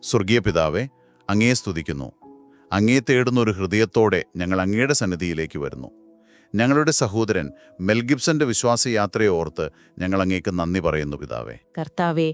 സ്വർഗീയ പിതാവേ, അങ്ങയെ സ്തുതിക്കുന്നു. അങ്ങയെ തേടുന്ന ഒരു ഹൃദയത്തോടെ ഞങ്ങൾ അങ്ങയുടെ സന്നിധിയിലേക്ക് വരുന്നു. ഞങ്ങളുടെ സഹോദരൻ മെൽ ഗിബ്സന്റെ വിശ്വാസയാത്രയെ ഓർത്ത് ഞങ്ങൾ അങ്ങേക്ക് നന്ദി പറയുന്നു പിതാവേ. കർത്താവേ,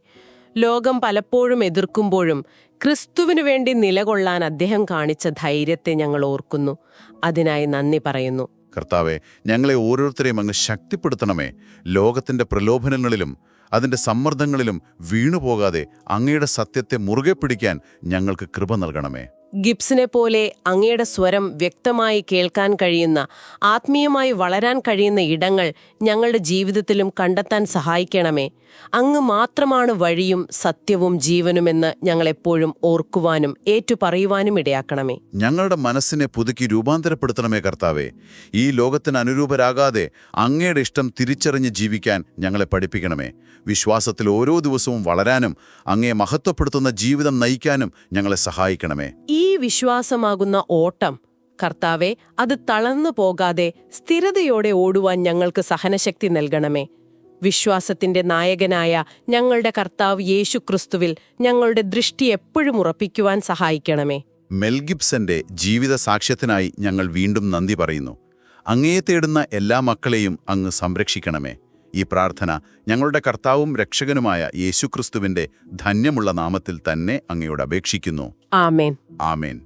ലോകം പലപ്പോഴും എതിർക്കുമ്പോഴും ക്രിസ്തുവിനു വേണ്ടി നിലകൊള്ളാൻ അദ്ദേഹം കാണിച്ച ധൈര്യത്തെ ഞങ്ങൾ ഓർക്കുന്നു. അതിനായി നന്ദി പറയുന്നു. കർത്താവെ, ഞങ്ങളെ ഓരോരുത്തരെയും അങ്ങ് ശക്തിപ്പെടുത്തണമേ. ലോകത്തിന്റെ പ്രലോഭനങ്ങളിലും അതിന്റെ സമ്മർദ്ദങ്ങളിലും വീണുപോകാതെ അങ്ങയുടെ സത്യത്തെ മുറുകെ പിടിക്കാൻ ഞങ്ങൾക്ക് കൃപ നൽകണമേ. ഗിബ്സിനെ പോലെ അങ്ങയുടെ സ്വരം വ്യക്തമായി കേൾക്കാൻ കഴിയുന്ന, ആത്മീയമായി വളരാൻ കഴിയുന്ന ഇടങ്ങൾ ഞങ്ങളുടെ ജീവിതത്തിലും കണ്ടെത്താൻ സഹായിക്കണമേ. അങ്ങ് മാത്രമാണ് വഴിയും സത്യവും ജീവനുമെന്ന് ഞങ്ങളെപ്പോഴും ഓർക്കുവാനും ഏറ്റുപറയുവാനും ഇടയാക്കണമേ. ഞങ്ങളുടെ മനസ്സിനെ പുതുക്കി രൂപാന്തരപ്പെടുത്തണമേ കർത്താവെ. ഈ ലോകത്തിന് അനുരൂപരാകാതെ അങ്ങയുടെ ഇഷ്ടം തിരിച്ചറിഞ്ഞ് ജീവിക്കാൻ ഞങ്ങളെ പഠിപ്പിക്കണമേ. വിശ്വാസത്തിൽ ഓരോ ദിവസവും വളരാനും അങ്ങയെ മഹത്വപ്പെടുത്തുന്ന ജീവിതം നയിക്കാനും ഞങ്ങളെ സഹായിക്കണമേ. ഈ വിശ്വാസമാകുന്ന ഓട്ടം, കർത്താവെ, അത് തളർന്നു പോകാതെ സ്ഥിരതയോടെ ഓടുവാൻ ഞങ്ങൾക്ക് സഹനശക്തി നൽകണമേ. വിശ്വാസത്തിന്റെ നായകനായ ഞങ്ങളുടെ കർത്താവ് യേശുക്രിസ്തുവിൽ ഞങ്ങളുടെ ദൃഷ്ടി എപ്പോഴും ഉറപ്പിക്കുവാൻ സഹായിക്കണമേ. മെൽ ഗിബ്സന്റെ ജീവിത സാക്ഷ്യത്തിനായി ഞങ്ങൾ വീണ്ടും നന്ദി പറയുന്നു. അങ്ങയെ തേടുന്ന എല്ലാ മക്കളെയും അങ്ങ് സംരക്ഷിക്കണമേ. ഈ പ്രാർത്ഥന ഞങ്ങളുടെ കർത്താവും രക്ഷകനുമായ യേശുക്രിസ്തുവിന്റെ ധന്യമുള്ള നാമത്തിൽ തന്നെ അങ്ങയോട് അപേക്ഷിക്കുന്നു. ആമേൻ. ആമേൻ.